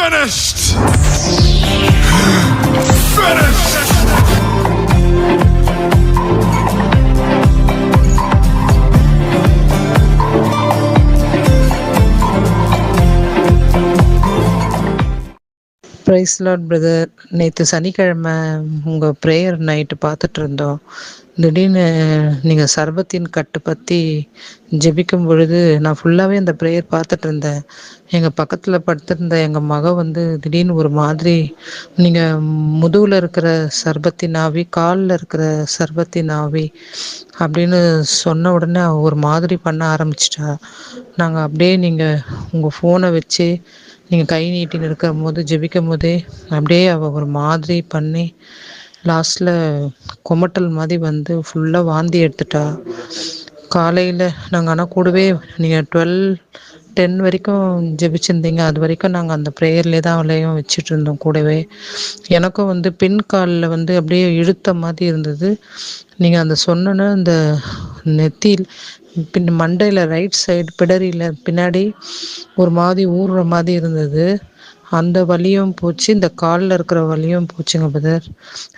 Finished! Finished! Praise Lord brother. நேற்று சனிக்கிழமை உங்கள் ப்ரேயர் நைட்டு பார்த்துட்டு இருந்தோம். திடீர்னு நீங்கள் சர்பத்தின் கட்டு பற்றி ஜெபிக்கும் பொழுது நான் ஃபுல்லாகவே அந்த ப்ரேயர் பார்த்துட்டு இருந்தேன். எங்கள் பக்கத்தில் படுத்திருந்த எங்கள் மக திடீர்னு ஒரு மாதிரி, நீங்கள் முதுகில் இருக்கிற சர்பத்தின் ஆவி, காலில் இருக்கிற சர்பத்தின் ஆவி அப்படின்னு சொன்ன உடனே ஒரு மாதிரி பண்ண ஆரம்பிச்சிட்டா. நாங்கள் அப்படியே நீங்கள் உங்கள் ஃபோனை வச்சு நீங்கள் கை நீட்டின்னு இருக்கும் போது ஜெபிக்கும் போதே அப்படியே அவள் ஒரு மாதிரி பண்ணி லாஸ்ட்டில் கொமட்டல் மாதிரி ஃபுல்லாக வாந்தி எடுத்துட்டா. காலையில் நாங்கள் ஆனால் கூடவே நீங்கள் 12-10 வரைக்கும் ஜெபிச்சிருந்தீங்க. அது வரைக்கும் நாங்கள் அந்த ப்ரேயர்லேயே தான் அவளையும் வச்சுட்டு இருந்தோம் கூடவே. எனக்கும் பின் காலில் அப்படியே இழுத்த மாதிரி இருந்தது. நீங்கள் அந்த சொன்னோன்னே அந்த நெத்தியில் மண்டையில் ரைட் சைடு பிடரியில் பின்னாடி ஒரு மாதிரி ஊறுற மாதிரி இருந்தது. அந்த வலியும் போச்சு, இந்த காலில் இருக்கிற வலியும் போச்சுங்க பிரதர்.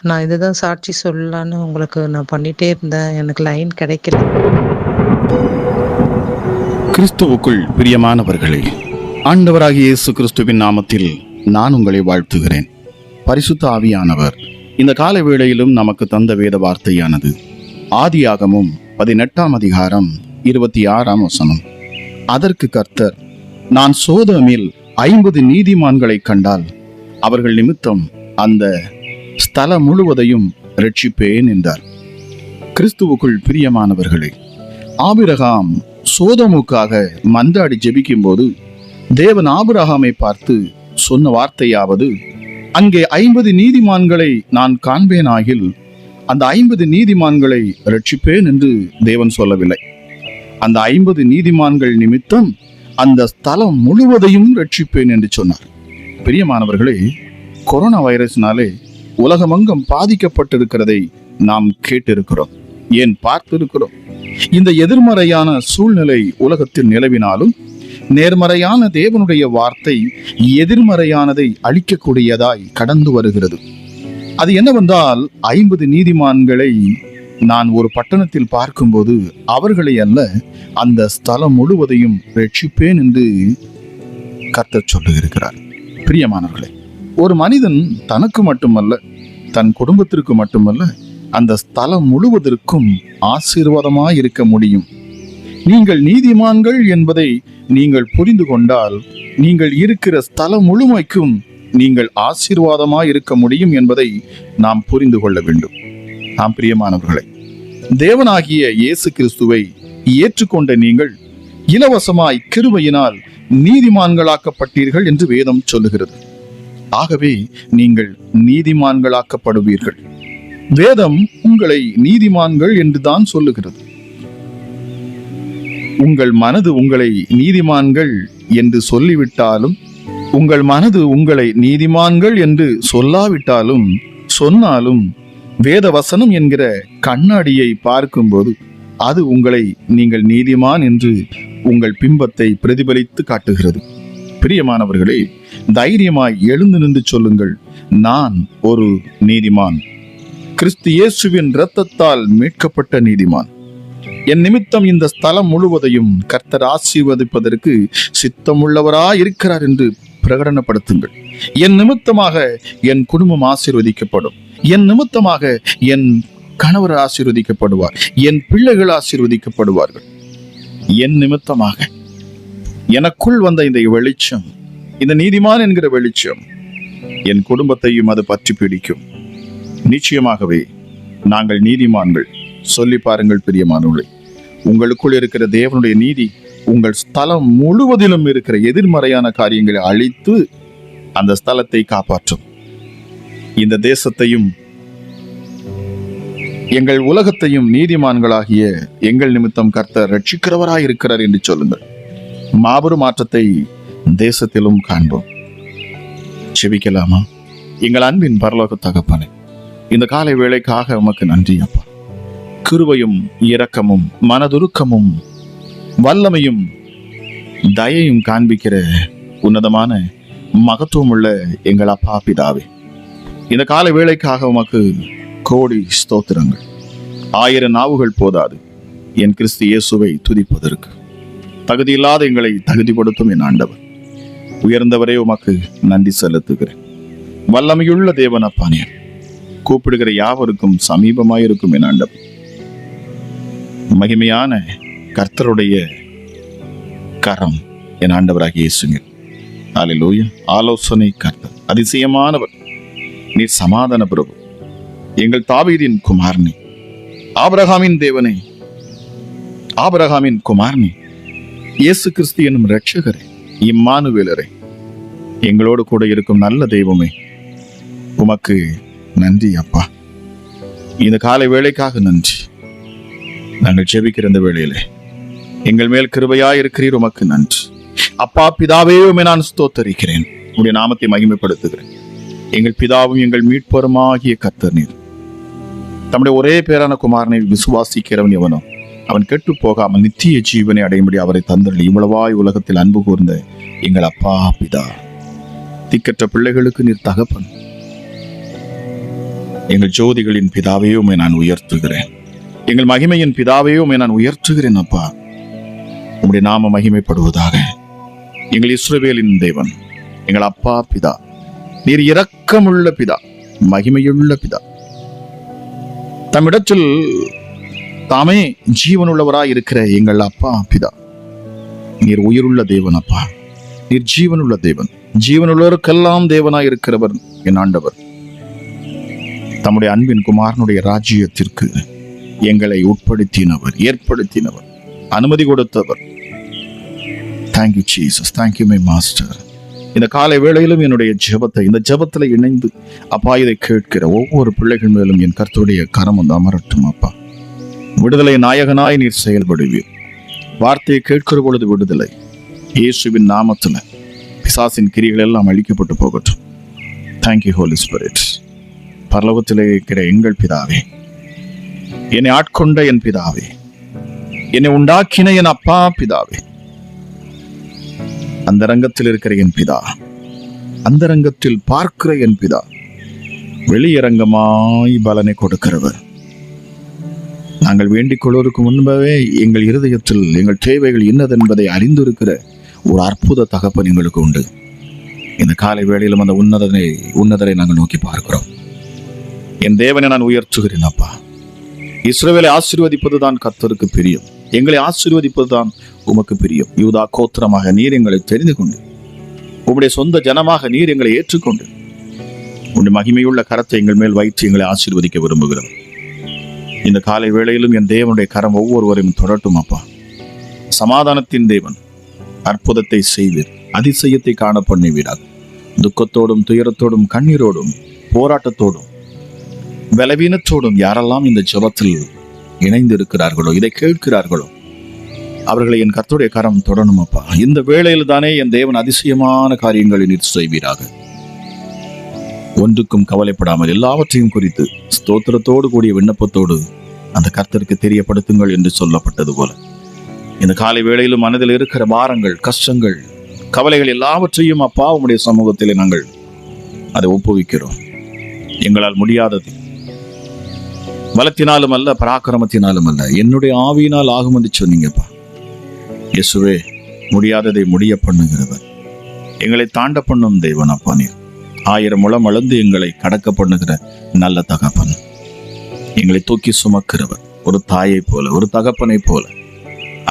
நான் இதை தான் சாட்சி சொல்லலான்னு உங்களுக்கு நான் பண்ணிகிட்டே இருந்தேன், எனக்கு லைன் கிடைக்கல. கிறிஸ்துவுக்குள் பிரியமானவர்களே, ஆண்டவராகிய இயேசு கிறிஸ்துவின் நாமத்தில் நான் உங்களை வாழ்த்துகிறேன். பரிசுத்த ஆவியானவர் இந்த கால வேளையிலும் நமக்கு தந்த வேத வார்த்தையானது ஆதியாகமம் 18ஆம் அதிகாரம் 26ஆம் வசனம். அதற்கு கர்த்தர், நான் சோதோமில் 50 நீதிமான்களை கண்டால் அவர்கள் நிமித்தம் அந்த ஸ்தலம் முழுவதையும் இரட்சிப்பேன் என்றார். கிறிஸ்துவுக்குள் பிரியமானவர்களே, ஆபிரகாம் சோதோமுக்காக மன்றாடி ஜெபிக்கும் போது தேவன் ஆபிரகாமை பார்த்து சொன்ன வார்த்தையாவது, அங்கே 50 நீதிமான்களை நான் காண்பேனாகில் அந்த 50 நீதிமான்களை இரட்சிப்பேன் என்று தேவன் சொல்லவில்லை. அந்த 50 நீதிமான்கள் நிமித்தம் அந்த ஸ்தலம் முழுவதையும் ரட்சிப்பேன் என்று சொன்னார். பிரியமானவர்களே, கொரோனா வைரஸ்னாலே உலகமெங்கும் பாதிக்கப்பட்டிருக்கிறதை நாம் கேட்டிருக்கிறோம், ஏன் பார்த்திருக்கிறோம். இந்த எதிர்மறையான சூழ்நிலை உலகத்தில் நிலவினாலும் நேர்மறையான தேவனுடைய வார்த்தை எதிர்மறையானதை அழிக்கக்கூடியதாய் கடந்து வருகிறது. அது என்னவென்றால், 50 நீதிமான்களை நான் ஒரு பட்டணத்தில் பார்க்கும்போது அவர்களை அல்ல, அந்த ஸ்தலம் முழுவதையும் ரட்சிப்பேன் என்று கர்த்தர் சொல்லுகிறார். பிரியமானவர்களே, ஒரு மனிதன் தனக்கு மட்டுமல்ல, தன் குடும்பத்திற்கு மட்டுமல்ல, அந்த ஸ்தலம் முழுவதற்கும் ஆசீர்வாதமாய் இருக்க முடியும். நீங்கள் நீதிமான்கள் என்பதை நீங்கள் புரிந்து கொண்டால் நீங்கள் இருக்கிற ஸ்தலம் முழுமைக்கும் நீங்கள் ஆசீர்வாதமாய் இருக்க முடியும் என்பதை நாம் புரிந்து கொள்ள வேண்டும். நாம் பிரியமானவர்களே, தேவனாகிய இயேசு கிறிஸ்துவை ஏற்றுக்கொண்ட நீங்கள் இலவசமாய் கிருபையினால் நீதிமான்களாக்கப்பட்டீர்கள் என்று வேதம் சொல்லுகிறது. ஆகவே நீங்கள் நீதிமான்களாக்கப்படுவீர்கள். வேதம் உங்களை நீதிமான்கள் என்றுதான் சொல்லுகிறது. உங்கள் மனது உங்களை நீதிமான்கள் என்று சொல்லிவிட்டாலும், உங்கள் மனது உங்களை நீதிமான்கள் என்று சொல்லாவிட்டாலும் சொன்னாலும், வேத வசனம் என்கிற கண்ணாடியை பார்க்கும்போது அது உங்களை நீங்கள் நீதிமான் என்று உங்கள் பிம்பத்தை பிரதிபலித்து காட்டுகிறது. பிரியமானவர்களே, தைரியமாய் எழுந்து நின்று சொல்லுங்கள், நான் ஒரு நீதிமான், கிறிஸ்து இயேசுவின் இரத்தத்தால் மீட்கப்பட்ட நீதிமான். என் நிமித்தம் இந்த ஸ்தலம் முழுவதையும் கர்த்தர் ஆசீர்வதிப்பதற்கு சித்தமுள்ளவராய் இருக்கிறார் என்று பிரகடனப்படுத்துங்கள். என் நிமித்தமாக என் குடும்பம் ஆசீர்வதிக்கப்படும், என் நிமித்தமாக என் கணவர் ஆசீர்வதிக்கப்படுவார், என் பிள்ளைகள் ஆசீர்வதிக்கப்படுவார்கள். என் நிமித்தமாக எனக்குள் வந்த இந்த வெளிச்சம், இந்த நீதிமான் என்கிற வெளிச்சம் என் குடும்பத்தையும் அது பற்றி பிடிக்கும். நிச்சயமாகவே நாங்கள் நீதிமான்கள். சொல்லி பாருங்கள் பிரியமானவர்களே, உங்களுக்குள் இருக்கிற தேவனுடைய நீதி உங்கள் ஸ்தலம் முழுவதிலும் இருக்கிற எதிர்மறையான காரியங்களை அழித்து அந்த ஸ்தலத்தை காப்பாற்றும். இந்த தேசத்தையும் எங்கள் உலகத்தையும் நீதிமான்களாகிய எங்கள் நிமித்தம் கர்த்தர் ரட்சிக்கிறவராய் இருக்கிறார் என்று சொல்லுங்கள். மாபெரும் மாற்றத்தை தேசத்திலும் காண்போம். செபிக்கலாமா? எங்கள் அன்பின் பரலோக தகப்பனே, இந்த காலை வேளைக்காக உமக்கு நன்றி அப்பா. கிருபையும் இரக்கமும் மனதுருக்கமும் வல்லமையும் தயையும் காண்பிக்கிற உன்னதமான மகத்துவமுள்ள எங்கள் அப்பா பிதாவே, இந்த கால வேளைக்காக உமக்கு கோடி ஸ்தோத்திரங்கள். 1000 நாவுகள் போதாது என் கிறிஸ்து இயேசுவை துதிப்பதற்கு. தகுதியில்லாத எங்களை தகுதிப்படுத்தும் என் ஆண்டவர், உயர்ந்தவரே உமக்கு நன்றி செலுத்துகிறேன். வல்லமையுள்ள தேவன் அப்பா, நீர் கூப்பிடுகிற யாவருக்கும் சமீபமாயிருக்கும் என் ஆண்டவர். மகிமையான கர்த்தருடைய கரம் என் ஆண்டவராகிய இயேசுங்க. அல்லேலூயா. ஆலோசனை கர்த்தர், அதிசயமானவர், நீர் சமாதான பிரபு, எங்கள் தாவீதின் குமாரனே, ஆபிரகாமின் தேவனே, ஆபிரகாமின் குமாரனே, இயேசு கிறிஸ்து என்னும் இரட்சகரே, இம்மானுவேலரே, எங்களோடு கூட இருக்கும் நல்ல தெய்வமே, உமக்கு நன்றி அப்பா. இந்த காலை வேளைக்காக நன்றி. நாங்கள் ஜெபிக்கிற இந்த வேளையிலே எங்கள் மேல் கிருபையாய் இருக்கிறீர், உமக்கு நன்றி அப்பா. பிதாவே, உம்மை நான் ஸ்தோத்தரிக்கிறேன், உம்முடைய நாமத்தை மகிமைப்படுத்துகிறேன். எங்கள் பிதாவும் எங்கள் மீட்பருமாகிய கர்த்தர் நீர். தம்முடைய ஒரே பேரான குமாரனை விசுவாசிக்கிறவன் எவனோ அவன் கெட்டு போகாமல் நித்திய ஜீவனை அடையும்படி அவரை தந்தருளி இவ்வளவாய் உலகத்தில் அன்பு கூர்ந்த எங்கள் அப்பா பிதா. திக்கற்ற பிள்ளைகளுக்கு நீர் தகப்பன். எங்கள் ஜோதிகளின் பிதாவே, உம்மை நான் உயர்த்துகிறேன். எங்கள் மகிமையின் பிதாவே, உம்மை நான் உயர்த்துகிறேன் அப்பா. உம்முடைய நாம மகிமைப்படுவதாக. எங்கள் இஸ்ரவேலின் தேவன், எங்கள் அப்பா பிதா, நீர் இரக்கமுள்ள பிதா, மகிமையுள்ள பிதா. தம்மிடத்தில் தாமே ஜீவனுள்ளவராய் இருக்கிற எங்கள் அப்பா பிதா, நீர் உயிருள்ள தேவன் அப்பா. நீர் ஜீவனுள்ள தேவன், ஜீவனுள்ளவருக்கெல்லாம் தேவனாய் இருக்கிறவர் என் ஆண்டவர். தம்முடைய அன்பின் குமாரனுடைய ராஜ்யத்திற்கு எங்களை உட்படுத்தினவர், ஏற்படுத்தினவர், அனுமதி கொடுத்தவர். Thank you Jesus, thank you my master. இந்த காலை வேளையிலும் என்னுடைய ஜெபத்தை, இந்த ஜெபத்தில் இணைந்து அப்பா இதை கேட்கிற ஒவ்வொரு பிள்ளைகள் மேலும் என் கர்த்தருடைய கரம் வந்து அமரட்டும் அப்பா. விடுதலை நாயகனாய் நீர் செயல்படுவீர். வார்த்தையை கேட்கிற பொழுது விடுதலை இயேசுவின் நாமத்தில். பிசாசின் கிரிகள் எல்லாம் அழிக்கப்பட்டு போகட்டும். Thank you Holy Spirit. பரலோகத்திலே இருக்கிற எங்கள் பிதாவே, என்னை ஆட்கொண்ட என் பிதாவே, என்னை உண்டாக்கின என் அப்பா பிதாவே, அந்த ரங்கத்தில் இருக்கிற என் பிதா, அந்த ரங்கத்தில் பார்க்கிற என் பிதா, வெளியரங்கமாய் பலனை கொடுக்கிறவர். நாங்கள் வேண்டிக் கொள்வதற்கு முன்பவே எங்கள் இருதயத்தில் எங்கள் தேவைகள் என்னதென்பதை அறிந்திருக்கிற ஒரு அற்புத தகப்பன் எங்களுக்கு உண்டு. இந்த காலை வேளையிலும் அந்த உன்னதரை நாங்கள் நோக்கி பார்க்கிறோம். என் தேவனை நான் உயர்த்துகிறேன் அப்பா. இஸ்ரவேலை ஆசீர்வதிப்பதுதான் கர்த்தருக்கு பிரியம். எங்களை ஆசீர்வதிப்பதுதான் உமக்கு பிரியம். யூதா கோத்திரமாக நீர் எங்களை தெரிந்து கொண்டு, உம்முடைய சொந்த ஜனமாக நீர் எங்களை ஏற்றுக்கொண்டு, உம்முடைய மகிமையுள்ள கரத்தை எங்கள் மேல் வைத்து எங்களை ஆசீர்வதிக்க விரும்புகிறோம். இந்த காலை வேளையிலும் என் தேவனுடைய கரம் ஒவ்வொருவரையும் தொடரட்டும் அப்பா. சமாதானத்தின் தேவன், அற்புதத்தை செய்வீர், அதிசயத்தை காண பண்ணுவீராக. துக்கத்தோடும் துயரத்தோடும் கண்ணீரோடும் போராட்டத்தோடும் பலவீனத்தோடும் யாரெல்லாம் இந்த ஜெபத்தில் இணைந்து இருக்கிறார்களோ, இதை கேட்கிறார்களோ, அவர்களை என் கர்த்தருடைய கரம் தொடரும் அப்பா. இந்த வேளையில் தானே என் தேவன் அதிசயமான காரியங்களை நீர் செய்வீராக. ஒன்றுக்கும் கவலைப்படாமல் எல்லாவற்றையும் குறித்து ஸ்தோத்திரத்தோடு கூடிய விண்ணப்பத்தோடு அந்த கர்த்தருக்கு தெரியப்படுத்துங்கள் என்று சொல்லப்பட்டது போல, இந்த காலை வேளையிலும் மனதில் இருக்கிற பாரங்கள், கஷ்டங்கள், கவலைகள் எல்லாவற்றையும் அப்பா உம்முடைய சமூகத்திலே நாங்கள் அதை ஒப்புவிக்கிறோம். எங்களால் முடியாதது பலத்தினாலும் அல்ல, பராக்கிரமத்தினாலும் அல்ல, என்னுடைய ஆவியினால் ஆகும் என்று சொன்னீங்கப்பா. இயேசுவே, முடியாததை முடிய பண்ணுகிறவர், எங்களை தாண்ட பண்ணும் தேவன் அப்பா. நீர் 1000 முழம் அளந்து எங்களை கடக்க பண்ணுகிற நல்ல தகப்பன், எங்களை தூக்கி சுமக்கிறவர், ஒரு தாயை போல, ஒரு தகப்பனை போல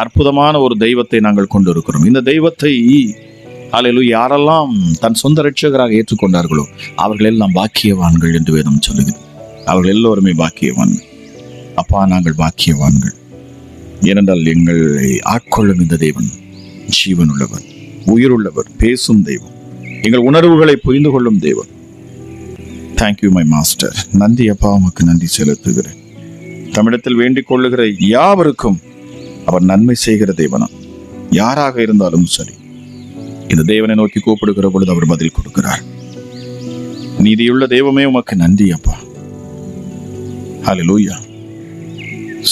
அற்புதமான ஒரு தெய்வத்தை நாங்கள் கொண்டு இருக்கிறோம். இந்த தெய்வத்தை அல்லேலூயா யாரெல்லாம் தன் சொந்த இரட்சகராக ஏற்றுக்கொண்டார்களோ அவர்கள் எல்லாம் பாக்கியவான்கள் என்று வேதம் சொல்லுகிறது. அவர்கள் எல்லோருமே பாக்கியவான்கள் அப்பா. நாங்கள் பாக்கியவான்கள் ஏனென்றால் எங்களை ஆட்கொள்ளும் இந்த தேவன் ஜீவனுள்ளவர், உயிருள்ளவர், பேசும் தெய்வம், எங்கள் உணர்வுகளை புரிந்து கொள்ளும் தேவன். Thank you my master. நன்றி அப்பா, உமக்கு நன்றி செலுத்துகிறேன். தமிழத்தில் வேண்டிக் கொள்ளுகிற யாவருக்கும் அவர் நன்மை செய்கிற தேவனா, யாராக இருந்தாலும் சரி, இந்த தேவனை நோக்கி கூப்பிடுகிற பொழுது அவர் பதில் கொடுக்கிறார். நீதியுள்ள தெய்வமே, உமக்கு நன்றி அப்பா. ஹல்லேலூயா.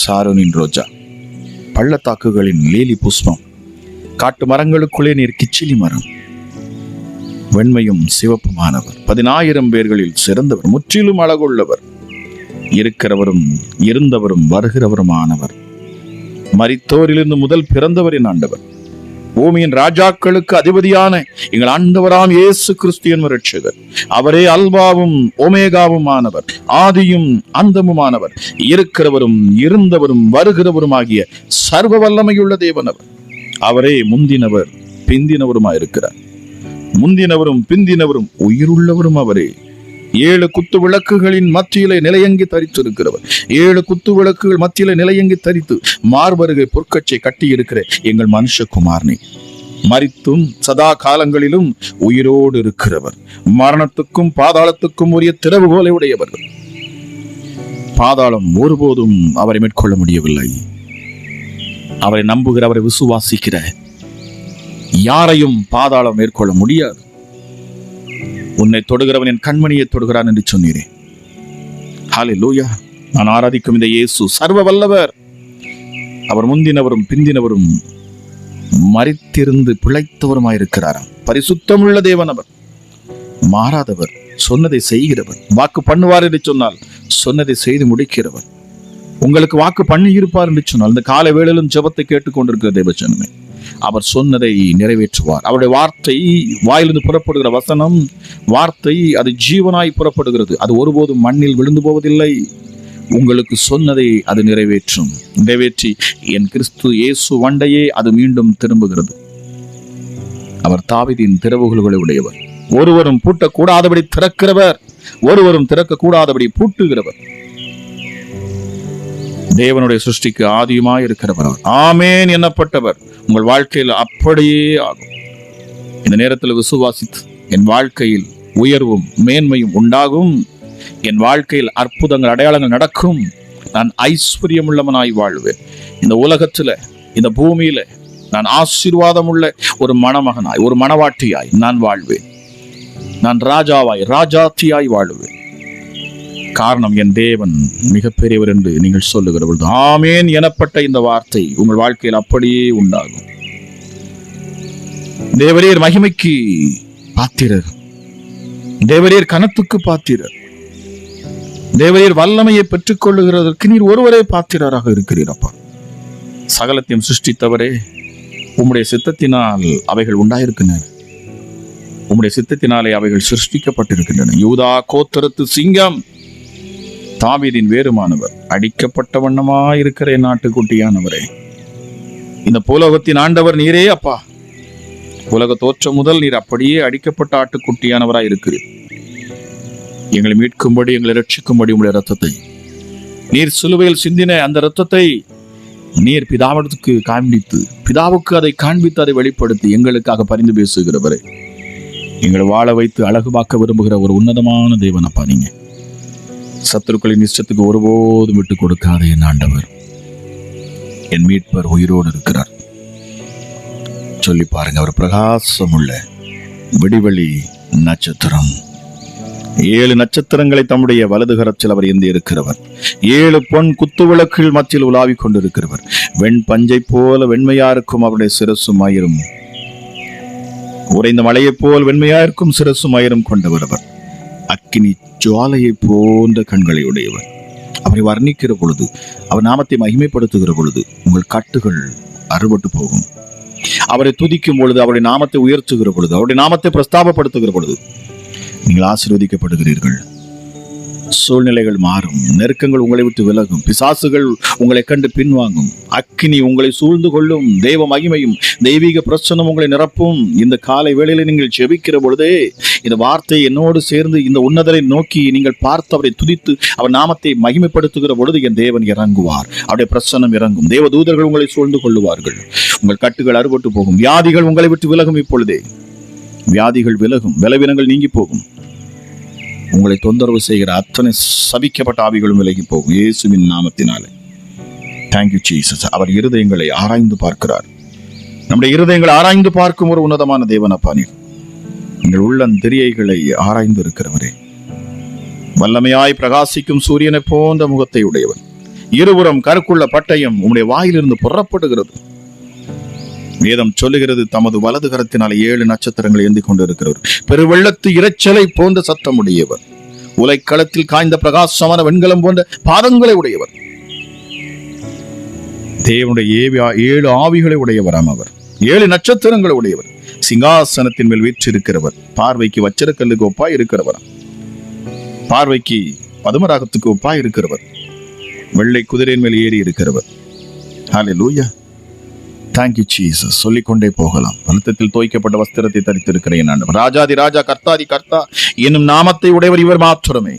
சாரோனின் ரோஜா, பள்ளத்தாக்குகளின் லீலி புஷ்பம், காட்டு மரங்களுக்குள்ளே நீர் கிச்சிலி மரம், வெண்மையும் சிவப்புமானவர், 10,000 பேர்களில் சிறந்தவர், முற்றிலும் அழகுள்ளவர், இருக்கிறவரும் இருந்தவரும் வருகிறவருமானவர், மரித்தோரிலிருந்து முதல் பிறந்தவரின் ஆண்டவர், பூமியின் ராஜாக்களுக்கு அதிபதியான எங்கள் ஆண்டவராம் இயேசு கிறிஸ்து என்பவர் இரட்சகர். அவரே அல்பாவும் ஓமேகாவும் ஆனவர், ஆதியும் அந்தமுமானவர், இருக்கிறவரும் இருந்தவரும் வருகிறவரும் ஆகிய சர்வ வல்லமையுள்ள தேவனவர். அவரே முந்தினவர் பிந்தினவருமாயிருக்கிறார். முந்தினவரும் பிந்தினவரும் உயிருள்ளவரும் அவரே. 7 குத்து விளக்குகளின் மத்தியிலே நிலையங்கி தரித்திருக்கிறவர். 7 குத்து விளக்குகள் மத்தியிலே நிலையங்கி தரித்து மார்பருகே பொற்கச்சை கட்டியிருக்கிற எங்கள் மனுஷகுமாரனே, மரித்தும் சதா காலங்களிலும் உயிரோடு இருக்கிறவர், மரணத்துக்கும் பாதாளத்துக்கும் உரிய திறவுகோலை உடையவர்கள். பாதாளம் ஒருபோதும் அவரை மேற்கொள்ள முடியவில்லை. அவரை நம்புகிற, அவரை விசுவாசிக்கிற யாரையும் பாதாளம் மேற்கொள்ள முடியாது. உன்னை தொடுகிறவன் என் கண்மணியை தொடுகிறான் என்று சொன்னீரே. ஹல்லேலூயா. நான் ஆராதிக்கும் இந்த இயேசு சர்வ வல்லவர். அவர் முந்தினவரும் பிந்தினவரும் மரித்திருந்து பிழைத்தவருமாயிருக்கிறாராம். பரிசுத்தமுள்ள தேவன் அவர், மாறாதவர், சொன்னதை செய்கிறவர், வாக்கு பண்ணுவார் என்று சொன்னால் சொன்னதை செய்து முடிக்கிறவர். உங்களுக்கு வாக்கு பண்ணி இருப்பார் என்று சொன்னால் இந்த காலை வேளையிலும் ஜெபத்தை கேட்டுக்கொண்டிருக்கிற தேவஜனமே, அவர் சொன்னதை நிறைவேற்றுவார். அவருடைய வார்த்தை, வாயிலிருந்து புறப்படுகிற வசனம், வார்த்தை அது ஜீவனாய் புறப்படுகிறது. அது ஒருபோதும் மண்ணில் விழுந்து போவதில்லை. உங்களுக்கு சொன்னதை அது நிறைவேற்றும். நிறைவேற்றி என் கிறிஸ்து இயேசு வண்டையே அது மீண்டும் திரும்புகிறது. அவர் தாவீதின் திறவுகோலை உடையவர். ஒருவரும் பூட்டக்கூடாதபடி திறக்கிறவர், ஒருவரும் திறக்க கூடாதபடி பூட்டுகிறவர். தேவனுடைய சிருஷ்டிக்கு ஆதியுமாய் இருக்கிறவர் அவர். ஆமேன் என்னப்பட்டவர். உங்கள் வாழ்க்கையில் அப்படியே ஆகும். இந்த நேரத்தில் விசுவாசித்து என் வாழ்க்கையில் உயர்வும் மேன்மையும் உண்டாகும், என் வாழ்க்கையில் அற்புதங்கள் அடையாளங்கள் நடக்கும், நான் ஐஸ்வர்யம் உள்ளவனாய் வாழ்வேன், இந்த உலகத்துல இந்த பூமியில நான் ஆசீர்வாதம் உள்ள ஒரு மணமகனாய் ஒரு மணவாட்டியாய் நான் வாழ்வேன், நான் ராஜாவாய் ராஜாத்தியாய் வாழ்வேன். காரணம், என் தேவன் மிகப்பெரியவர் என்று நீங்கள் சொல்லுகிற பொழுது ஆமேன் எனப்பட்ட இந்த வார்த்தை உங்கள் வாழ்க்கையில் அப்படியே உண்டாகும். தேவரீர் மகிமைக்கு பாத்திரர், தேவரீர் கனத்துக்கு பாத்திரர், தேவரீர் வல்லமையை பெற்றுக் கொள்ளுகிறதற்கு நீர் ஒருவரே பாத்திரராக இருக்கிறீரப்பா. சகலத்தையும் சிருஷ்டித்தவரே, உம்முடைய சித்தத்தினால் அவைகள் உண்டாயிருக்கின்றன, உம்முடைய சித்தத்தினாலே அவைகள் சிருஷ்டிக்கப்பட்டிருக்கின்றன. யூதா கோத்திரத்து சிங்கம், தாவீதின் வேறுமானவர், அடிக்கப்பட்ட வண்ணமாயிருக்கிற என் நாட்டுக்குட்டியானவரே, இந்த பூலோகத்தின் ஆண்டவர் நீரே அப்பா. உலக தோற்றம் முதல் நீர் அப்படியே அடிக்கப்பட்ட ஆட்டுக்குட்டியானவராய் இருக்கிறீர். எங்களை மீட்கும்படி, எங்களை ரட்சிக்கும்படி உங்களுடைய ரத்தத்தை நீர் சிலுவையில் சிந்தின அந்த ரத்தத்தை நீர் பிதாவிடத்துக்கு காண்பித்து, பிதாவுக்கு அதை காண்பித்து அதை வெளிப்படுத்தி எங்களுக்காக பரிந்து பேசுகிறவரே, எங்களை வாழ வைத்து அழகு பார்க்க விரும்புகிற ஒரு உன்னதமான தேவனப்பா. நீங்க சத்துருக்களின் இஷ்டத்துக்கு ஒருபோதும் விட்டு கொடுக்காத என் ஆண்டவர், என் மீட்பர் உயிரோடு இருக்கிறார். சொல்லி பாருங்க, அவர் பிரகாசம் உள்ள விடிவெளி நட்சத்திரம். 7 நட்சத்திரங்களை தம்முடைய வலது கரத்தில் அவர் ஏந்தி இருக்கிறவர். 7 பொன் குத்து விளக்குகள் மத்தியில் உலாவிக் கொண்டிருக்கிறவர். வெண் பஞ்சை போல வெண்மையாருக்கும் அவருடைய சிரசும் ஆயிரும், உறைந்த மலையை போல் வெண்மையாயிருக்கும் சிரசும் ஆயிரும் கொண்டவர். அவர் அக்கினி ஜுவாலையை போன்ற கண்களை உடையவர். அவரை வர்ணிக்கிற பொழுது, அவர் நாமத்தை மகிமைப்படுத்துகிற பொழுது உங்கள் கட்டுகள் அறுபட்டு போகும். அவரை துதிக்கும் பொழுது, அவருடைய நாமத்தை உயர்த்துகிற பொழுது, அவருடைய நாமத்தை பிரஸ்தாபப்படுத்துகிற பொழுது நீங்கள் ஆசீர்வதிக்கப்படுகிறீர்கள். சூழ்நிலைகள் மாறும், நெருக்கங்கள் உங்களை விட்டு விலகும், பிசாசுகள் உங்களை கண்டு பின்வாங்கும், அக்கினி உங்களை சூழ்ந்து கொள்ளும், தெய்வ மகிமையும் தெய்வீக பிரசன்னம் உங்களை நிரப்பும். இந்த காலை வேளையில நீங்கள் ஜெபிக்கிற பொழுதே இந்த வார்த்தை என்னோடு சேர்ந்து இந்த உன்னதரை நோக்கி நீங்கள் பார்த்து அவரை துதித்து அவர் நாமத்தை மகிமைப்படுத்துகிற பொழுது என் தேவன் இறங்குவார், அவருடைய பிரசன்னம் இறங்கும், தேவ தூதர்கள் உங்களை சூழ்ந்து கொள்ளுவார்கள், உங்கள் கட்டுகள் அறுபட்டு போகும், வியாதிகள் உங்களை விட்டு விலகும். இப்பொழுதே வியாதிகள் விலகும், பலவீனங்கள் நீங்கி போகும், உங்களை தொந்தரவு செய்கிற அத்தனை சபிக்கப்பட்ட ஆவிகளும் விலகி போகும் இயேசுவின் நாமத்தினாலே. Thank you Jesus. அவர் இருதயங்களை ஆராய்ந்து பார்க்கிறார். நம்முடைய இருதயங்களை ஆராய்ந்து பார்க்கும் ஒரு உன்னதமான தேவனப்பா நீர். நீங்கள் உள்ளந்திரியைகளை ஆராய்ந்து இருக்கிறவரே, வல்லமையாய் பிரகாசிக்கும் சூரியனை போன்ற முகத்தை உடையவர், இருபுறம் கருக்குள்ள பட்டயம் உம்முடைய வாயிலிருந்து புறப்படுகிறது. வேதம் சொல்லுகிறது, தமது வலது கரத்தினாலே 7 நட்சத்திரங்கள் ஏந்தி கொண்டு இருக்கிறவர், பெருவெள்ளத்து இரைச்சலை போன்ற சத்தம் உடையவர், உலைக்களத்தில் காய்ந்த பிரகாசமான வெண்கலம் போன்ற பாதங்களை உடையவர், தேவனுடைய 7 ஆவிகளை உடையவராம் அவர், 7 நட்சத்திரங்களை உடையவர், சிங்காசனத்தின் மேல் வீற்றிருக்கிறவர், பார்வைக்கு வச்சிரக்கல்லுக்கு ஒப்பாய் இருக்கிறவர், பார்வைக்கு பதுமராகத்துக்கு ஒப்பாய் இருக்கிறவர், வெள்ளை குதிரையின் மேல் ஏறி இருக்கிறவர். ஹல்லேலூயா, thank you Jesus. சொல்லிக்கொண்டே போகலாம். பலத்தத்தில் தோய்க்கப்பட்ட வஸ்திரத்தை தரித்திருக்கிறேன் நான், ராஜாதி ராஜா கர்த்தாதி கர்த்தா என்னும் நாமத்தை உடையவர் இவர் மாத்திரமே.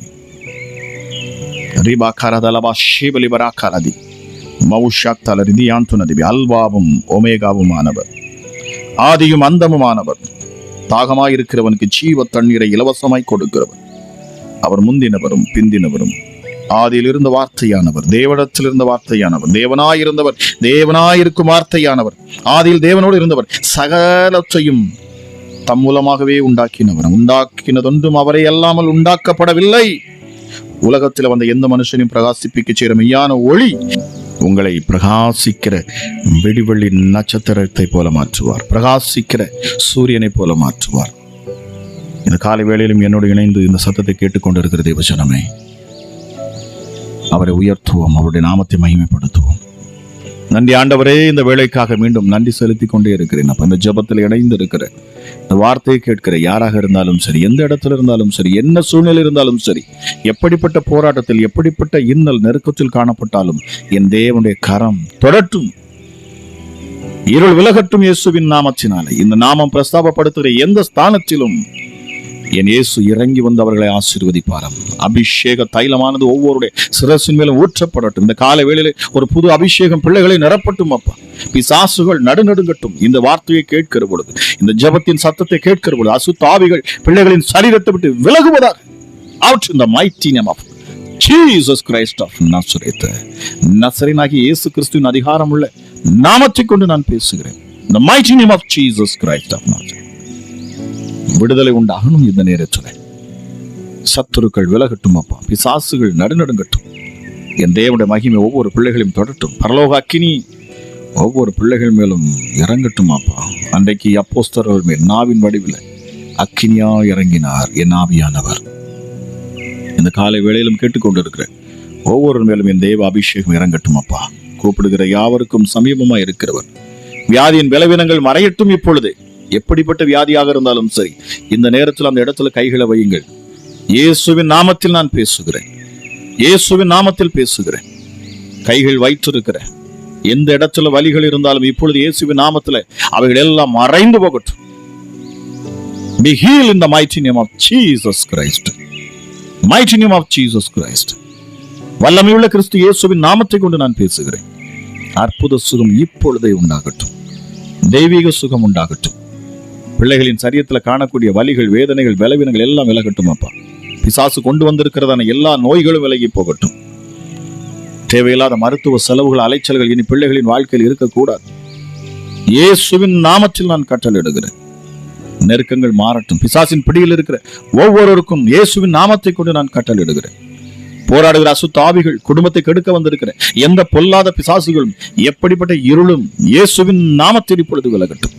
அல்வாவும் ஒமேகாவுமானவர், ஆதியும் அந்தமுமானவர், தாகமாயிருக்கிறவனுக்கு ஜீவ தண்ணீரை இலவசமாய் கொடுக்கிறவர், அவர் முந்தினவரும் பிந்தினவரும், ஆதியில் இருந்த வார்த்தையானவர், தேவனிடத்தில் இருந்த வார்த்தையானவர், தேவனாயிருந்தவர், தேவனாயிருக்கும் வார்த்தையானவர், ஆதியில் தேவனோடு இருந்தவர், சகலத்தையும் தம் மூலமாகவே உண்டாக்கினவர், உண்டாக்கினதொன்றும் அவரை அல்லாமல் உண்டாக்கப்படவில்லை. உலகத்தில் வந்த எந்த மனுஷனையும் பிரகாசிப்பிக்க செய்கிற மெய்யான ஒளி உங்களை பிரகாசிக்கிற வெடிவெள்ளி நட்சத்திரத்தை போல மாற்றுவார், பிரகாசிக்கிற சூரியனை போல மாற்றுவார். இந்த காலை வேளையிலும் என்னோடு இணைந்து இந்த சத்தத்தை கேட்டுக்கொண்டு இருக்கிற தேவஜனமே, அவரை உயர்த்துவோம், அவருடைய நாமத்தை மகிமைப்படுத்துவோம். நன்றி ஆண்டவரே, இந்த வேலைக்காக மீண்டும் நன்றி செலுத்திக் கொண்டே இருக்கிறேன். அப்ப இந்த ஜெபத்தில் இணைந்து இருக்கிற, இந்த வார்த்தையை கேட்கிற யாராக இருந்தாலும் சரி, எந்த இடத்துல இருந்தாலும் சரி, என்ன சூழ்நிலை இருந்தாலும் சரி, எப்படிப்பட்ட போராட்டத்தில், எப்படிப்பட்ட இன்னல் நெருக்கத்தில் காணப்பட்டாலும் என் தேவனுடைய கரம் தொடட்டும், இருள் விலகட்டும் இயேசுவின் நாமத்தினாலே. இந்த நாமம் பிரஸ்தாபப்படுத்துகிற எந்த ஸ்தானத்திலும் என் இயேசு இறங்கி வந்து அவர்களை ஆசீர்வதிப்பாராம். அபிஷேக தைலமானது ஒவ்வொருடைய சிரசின் மேலும் ஊற்றப்படட்டும். இந்த காலை வேளையிலே ஒரு புது அபிஷேகம் பிள்ளைகளை நிரப்பட்டும் அப்பா. பிசாசுகள் நடுநடுங்கட்டும். இந்த வார்த்தையை கேட்கிற பொழுது, இந்த ஜெபத்தின் சத்தத்தை கேட்கிற பொழுது, அசுத்த ஆவிகள் பிள்ளைகளின் சரீரத்தை விட்டு விலகுவதாக. Out in the mighty name of Jesus Christ of Nazareth. நசரேயனாகிய இயேசு கிறிஸ்துவின் அதிகாரம் உள்ள நாமத்தை கொண்டு நான் பேசுகிறேன். The mighty name of Jesus Christ of Nazareth. விடுதலை உண்டாகணும். இந்த நேரத்தில் சத்துருக்கள் விலகட்டும் அப்பா, பிசாசுகள் நடுநடுங்கட்டும். என் தேவனுடைய மகிமை ஒவ்வொரு பிள்ளைகளையும் தொடரட்டும். பரலோக அக்கினி ஒவ்வொரு பிள்ளைகள் மேலும் இறங்கட்டும் அப்பா. அன்றைக்கு அப்போஸ்தலர்கள் மேல் நாவின் வடிவில் அக்கினியா இறங்கினார் என் ஆவியானவர். இந்த காலை வேளையிலும் கேட்டுக்கொண்டிருக்கிற ஒவ்வொரு மேலும் என் தேவ அபிஷேகம் இறங்கட்டும் அப்பா. கூப்பிடுகிற யாவருக்கும் சமீபமா இருக்கிறவர். வியாதியின் பலவீனங்கள் மறையட்டும். இப்பொழுது எப்படிப்பட்ட வியாதியாக இருந்தாலும் சரி, இந்த நேரத்தில் அந்த இடத்துல கைகளை வையுங்கள். இயேசுவின் நாமத்தில் நான் பேசுகிறேன், இயேசுவின் நாமத்தில் பேசுகிறேன். கைகள் வைத்திருக்கிற எந்த இடத்துல வலிகள் இருந்தாலும் இப்பொழுது இயேசுவின் நாமத்தில் அவைகள் எல்லாம் மறைந்து போகட்டும். Be healed in the mighty name of Jesus Christ. Mighty name of Jesus Christ. வல்லமையுள்ள கிறிஸ்து இயேசுவின் நாமத்தை கொண்டு நான் பேசுகிறேன். அற்புத சுகம் இப்பொழுதே உண்டாகட்டும், தெய்வீக சுகம் உண்டாகட்டும். பிள்ளைகளின் சரீரத்தில் காணக்கூடிய வலிகள், வேதனைகள், பலவீனங்கள் எல்லாம் விலகட்டும் அப்பா. பிசாசு கொண்டு வந்திருக்கிறதான எல்லா நோய்களும் விலகி போகட்டும். தேவையில்லாத மருத்துவ செலவுகள், அலைச்சல்கள் இனி பிள்ளைகளின் வாழ்க்கையில் இருக்கக்கூடாது. இயேசுவின் நாமத்தில் நான் கட்டளையிடுகிறேன். நெருக்கங்கள் மாறட்டும். பிசாசின் பிடியில் இருக்கிற ஒவ்வொருவருக்கும் இயேசுவின் நாமத்தை கொண்டு நான் கட்டளையிடுகிறேன். போராடுகிற அசுத்த ஆவிகள், குடும்பத்தை கெடுக்க வந்திருக்கிற எந்த பொல்லாத பிசாசுகளும், எப்படிப்பட்ட இருளும் இயேசுவின் நாமத்தில் இப்பொழுது விலகட்டும்,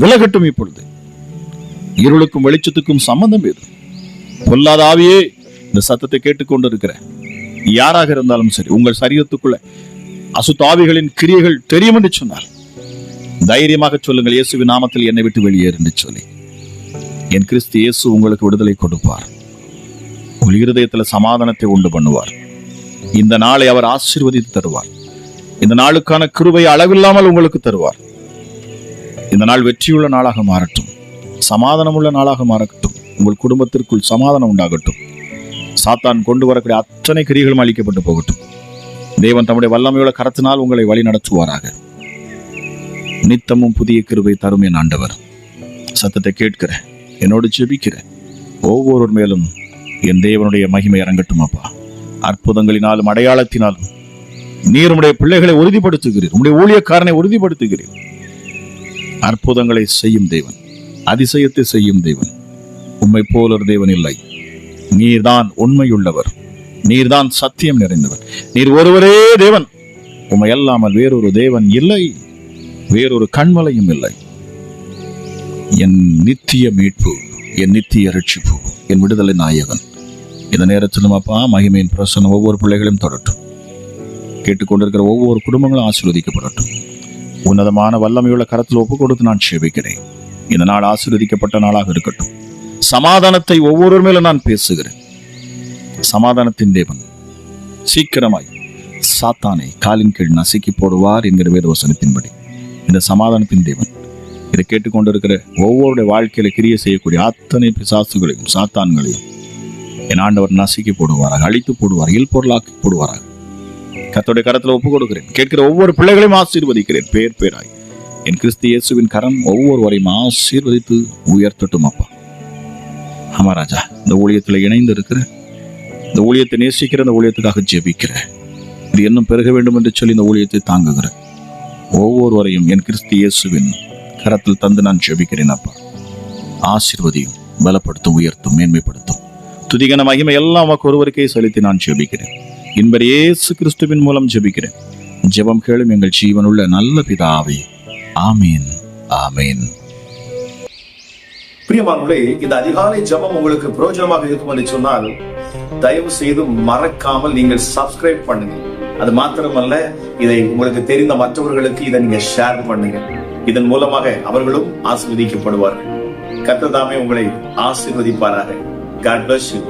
விலகட்டும். இப்பொழுது இருளுக்கும் வெளிச்சத்துக்கும் சம்பந்தம் ஏது? பொல்லாத ஆவியே, இந்த சத்தத்தை கேட்டுக்கொண்டிருக்கிற யாராக இருந்தாலும் சரி, உங்கள் சரீரத்துக்குள்ள அசுத்த ஆவிகளின் கிரியைகள் தெரியும் என்று சொன்னால் தைரியமாக சொல்லுங்கள், இயேசுவின் நாமத்தில் என்னை விட்டு வெளியேறு என்று சொல்லி. என் கிறிஸ்து இயேசு உங்களுக்கு விடுதலை கொடுப்பார். உங்கள் இருதயத்தில் சமாதானத்தை உண்டு பண்ணுவார். இந்த நாளை அவர் ஆசீர்வதித்து தருவார். இந்த நாளுக்கான கிருபை அளவில்லாமல் உங்களுக்கு தருவார். இந்த நாள் வெற்றியுள்ள நாளாக மாறட்டும், சமாதானமுள்ள நாளாக மாறட்டும். உங்கள் குடும்பத்திற்குள் சமாதானம் உண்டாகட்டும். சாத்தான் கொண்டு வரக்கூடிய அத்தனை கிரியைகளும் அழிக்கப்பட்டு போகட்டும். தேவன் தம்முடைய வல்லமையுள்ள கரத்தினால் உங்களை வழி நடத்துவாராக. நித்தமும் புதிய கிருபை தரும் என் ஆண்டவர். சத்தத்தை கேட்கிற, என்னோடு ஜெபிக்கிற ஒவ்வொரு மேலும் என் தேவனுடைய மகிமை இறங்கட்டும் அப்பா. அற்புதங்களினாலும் அடையாளத்தினாலும் நீர் உம்முடைய பிள்ளைகளை உறுதிப்படுத்துகிறீர், உம்முடைய ஊழியக்காரனை உறுதிப்படுத்துகிறீர். அற்புதங்களை செய்யும் தேவன், அதிசயத்தை செய்யும் தேவன். உம்மை போல ஒரு தேவன் இல்லை. நீர்தான் உண்மையுள்ளவர், நீர்தான் சத்தியம் நிறைந்தவர், நீர் ஒருவரே தேவன். உம்மை அல்லாமல் வேறொரு தேவன் இல்லை. வேறொரு கண்மலையும் இல்லை. என் நித்திய மீட்பு, என் நித்திய ரட்சிப்பு, என் விடுதலை நாயகன். இந்த நேரத்திலும் அப்பா மகிமையின் பிரசன்னம் ஒவ்வொரு பிள்ளைகளையும் தொடட்டும். கேட்டுக்கொண்டிருக்கிற ஒவ்வொரு குடும்பங்களும் ஆசீர்வதிக்கப்படட்டும். உன்னதமான வல்லமையுள்ள கரத்தில் ஒப்பு கொடுத்து நான் சேவிக்கிறேன். இந்த நாள் ஆசீர்வதிக்கப்பட்ட நாளாக இருக்கட்டும். சமாதானத்தை ஒவ்வொரு மேலும் நான் பேசுகிறேன். சமாதானத்தின் தேவன் சீக்கிரமாய் சாத்தானை காலின் கீழ் நசுக்கி போடுவார் என்கிற வேதவசனத்தின்படி இந்த சமாதானத்தின் தேவன் இதை கேட்டுக்கொண்டிருக்கிற ஒவ்வொருடைய வாழ்க்கையில கிரிய செய்யக்கூடிய அத்தனை பிசாசுகளையும் சாத்தான்களையும் என் ஆண்டவர் நசுக்கி போடுவாராக, அழித்து போடுவார், இல்பொருளாக்கி போடுவாராக. கர்த்தருடைய கரத்தில் ஒப்பு கொடுக்கிறேன். கேட்கிற ஒவ்வொரு பிள்ளைகளையும் ஆசீர்வதிக்கிறேன். பேர் பேராய் என் கிறிஸ்து இயேசுவின் கரம் ஒவ்வொருவரையும் ஆசீர்வதித்து உயர்த்தட்டும் அப்பா. ஆமா ராஜா, இந்த ஊழியத்தில் இணைந்து இருக்கிற, இந்த ஊழியத்தை நேசிக்கிற, இந்த ஊழியத்துக்காக ஜெபிக்கிற, இது இன்னும் பெருக வேண்டும் என்று சொல்லி இந்த ஊழியத்தை தாங்குகிற ஒவ்வொருவரையும் என் கிறிஸ்து இயேசுவின் கரத்தில் தந்து நான் ஜெபிக்கிறேன் அப்பா. ஆசீர்வதியும், பலப்படுத்தும், உயர்த்தும், மேன்மைப்படுத்தும். துதிகன மகிமை எல்லாம் உமக்கு ஒருவருக்கே செலுத்தி நான் ஜெபிக்கிறேன். இன்பர் இயேசு கிறிஸ்துவின் மூலம் ஜெபிக்கிறேன். ஜெபம் கேளும் எங்கள் ஜீவனுள்ள நல்ல பிதாவே. ஆமீன், ஆமீன். பிரியமானவர்களே, இந்த அதிகாலை ஜெபம் உங்களுக்கு பிரயோஜனமாக இருக்கும் என்று சொன்னால் தயவு செய்து மறக்காமல் நீங்கள் சப்ஸ்கிரைப் பண்ணுங்க. அது மாத்திரமல்ல, இதை உங்களுக்கு தெரிந்த மற்றவர்களுக்கு இதை நீங்க ஷேர் பண்ணுங்க. இதன் மூலமாக அவர்களும் ஆசீர்வதிக்கப்படுவார்கள். கர்த்தர் தாமே உங்களை ஆசீர்வதிப்பாராக. God bless you.